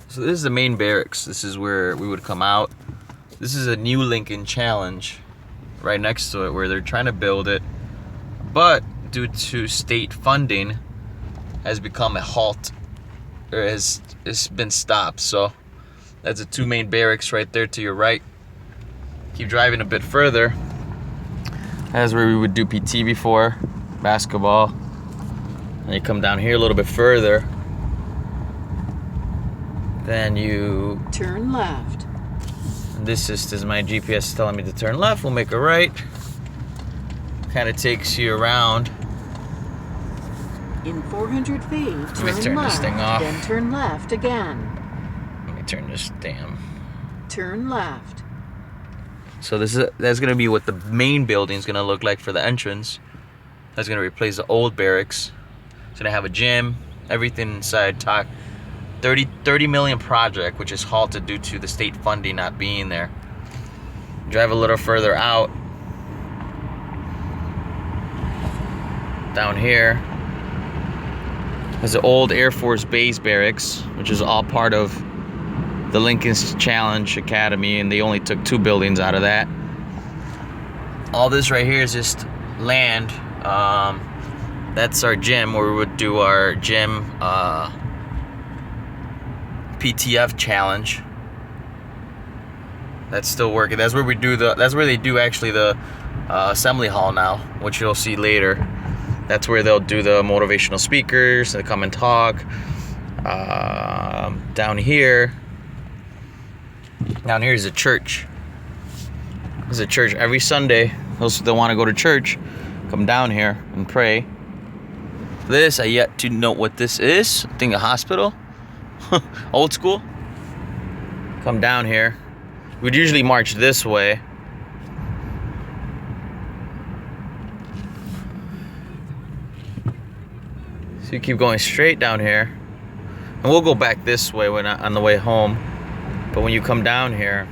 So this is the main barracks. This is where we would come out. This is a new Lincoln Challenge right next to it where they're trying to build it, but due to state funding has become a halt, or it's been stopped. So that's the two main barracks right there to your right. Keep driving a bit further. That's where we would do PT before, basketball. And you come down here a little bit further. Then you turn left. This is my GPS telling me to turn left. We'll make a right. Kind of takes you around. In 400 feet, Let me turn turn left, this thing off. then turn left again. Let me turn this damn. Turn left. So that's gonna be what the main building is gonna look like for the entrance. That's gonna replace the old barracks. It's gonna have a gym, everything inside. 30 million project, which is halted due to the state funding not being there. Drive a little further out. Down here is the old Air Force Base barracks, which is all part of the Lincoln's Challenge Academy, and they only took 2 buildings out of that. All this right here is just land. That's our gym where we would do our gym PTF challenge. That's still working. That's where we do that's where they do actually the assembly hall now, which you'll see later. That's where they'll do the motivational speakers. They come and talk. Down here is a church. There's a church every Sunday. Those that want to go to church, come down here and pray. This, I yet to know what this is. I think a hospital. Old school. Come down here. We'd usually march this way. So you keep going straight down here. And we'll go back this way when on the way home. But when you come down here,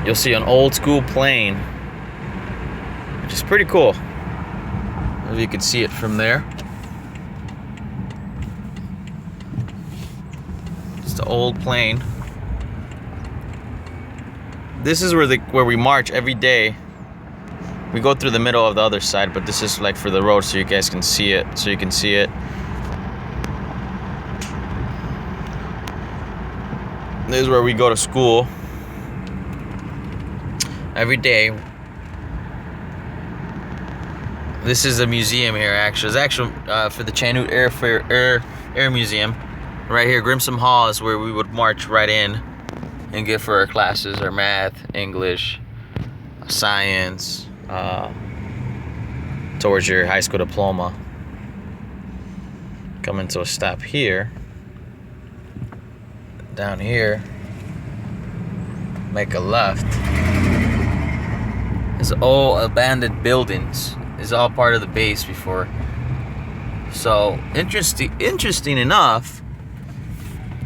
you'll see an old school plane, which is pretty cool. Maybe you can see it from there. It's the old plane. This is where we march every day. We go through the middle of the other side, but this is like for the road so you guys can see it. So you can see it. This is where we go to school every day. This is a museum here, actually. It's actually for the Chanute Air Museum. Right here, Grimson Hall is where we would march right in and get for our classes, our math, English, science, towards your high school diploma. Coming to a stop here. Down here, make a left. It's all abandoned buildings. It's all part of the base before. So interesting enough,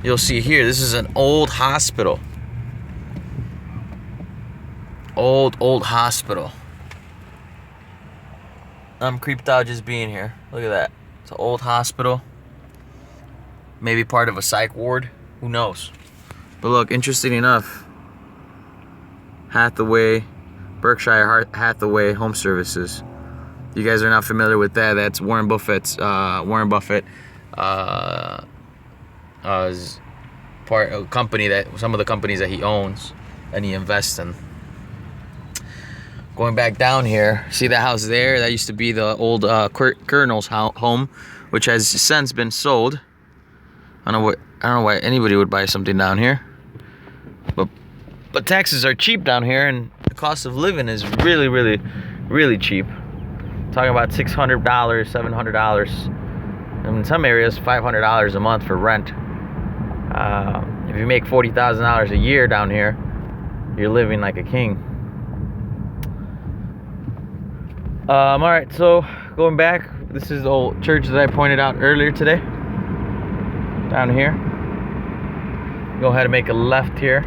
you'll see here, this is an old hospital. Old hospital. I'm creeped out just being here. Look at that. It's an old hospital. Maybe part of a psych ward. Who knows? But look, interesting enough, Hathaway, Berkshire Hathaway Home Services. You guys are not familiar with that. That's Warren Buffett's. Warren Buffett is part of a company that some of the companies that he owns and he invests in. Going back down here, see that house there? That used to be the old Colonel's home, which has since been sold. I don't know why anybody would buy something down here, but taxes are cheap down here, and the cost of living is really cheap. Talking about $600, $700, and in some areas $500 a month for rent. If you make $40,000 a year down here, you're living like a king. All right, so going back, this is the old church that I pointed out earlier today. Down here. Go ahead and make a left here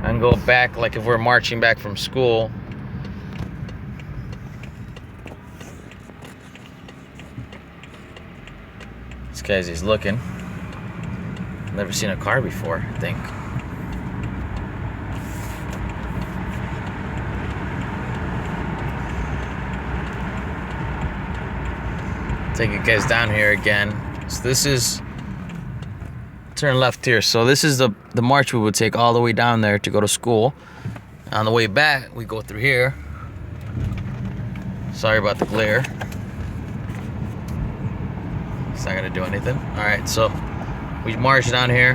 and go back like if we're marching back from school. This guy's, he's looking. Never seen a car before, I think. Take you guys down here again. So this is, turn left here. So this is the march we would take all the way down there to go to school. On the way back, we go through here. Sorry about the glare. It's not gonna do anything. All right, so we march down here.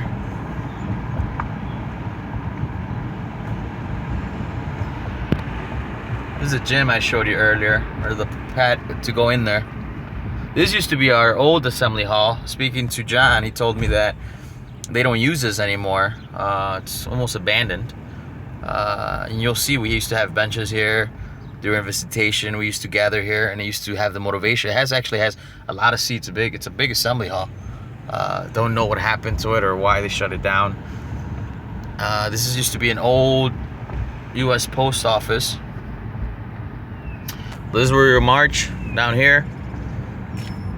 This is a gym I showed you earlier, or the pad to go in there. This used to be our old assembly hall. Speaking to John, he told me that they don't use this anymore. It's almost abandoned. And you'll see we used to have benches here during visitation. We used to gather here, and it used to have the motivation. It actually has a lot of seats. It's a big assembly hall. Don't know what happened to it or why they shut it down. This used to be an old U.S. post office. This is where we march down here.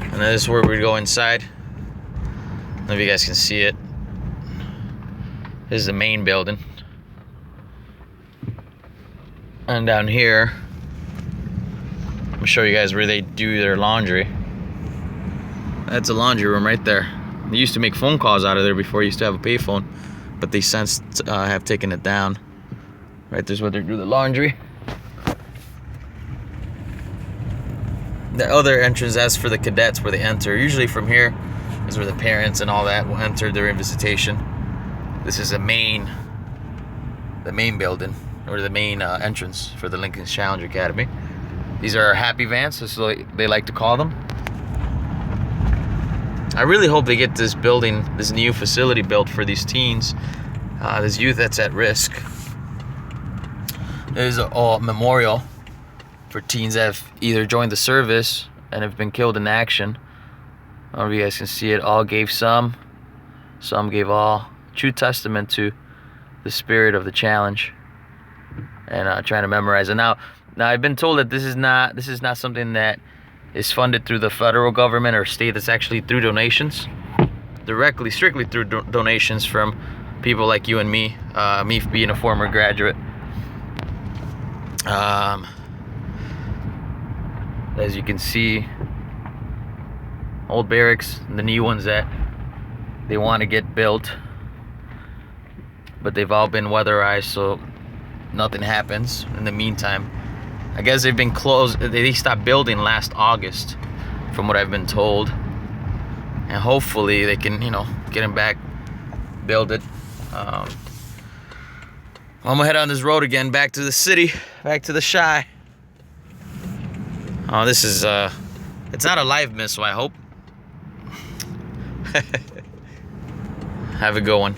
And this is where we go inside. I don't know if you guys can see it. This is the main building. And down here, I'm gonna show you guys where they do their laundry. That's a laundry room right there. They used to make phone calls out of there before. You used to have a payphone, but they since have taken it down. Right there's where they do the laundry. The other entrance, as for the cadets, where they enter, usually from here is where the parents and all that will enter during visitation. This is the main building, or the main entrance for the Lincoln Challenge Academy. These are our happy vans, so they like to call them. I really hope they get this building, this new facility built for these teens, this youth that's at risk. There's a memorial for teens that have either joined the service and have been killed in action. I don't know if you guys can see it. All gave some gave all. True testament to the spirit of the challenge. And trying to memorize it. Now I've been told that this is not something that is funded through the federal government or state. It's actually through donations, strictly through donations from people like you and me. Me being a former graduate. As you can see, old barracks, the new ones that they want to get built, but they've all been weatherized, so nothing happens in the meantime. I guess they've been closed. They stopped building last August, from what I've been told, and hopefully they can, get them back, build it. I'm gonna head on this road again, back to the city, back to the Chi. Oh, this is, it's not a live miss, so I hope. Have a good one.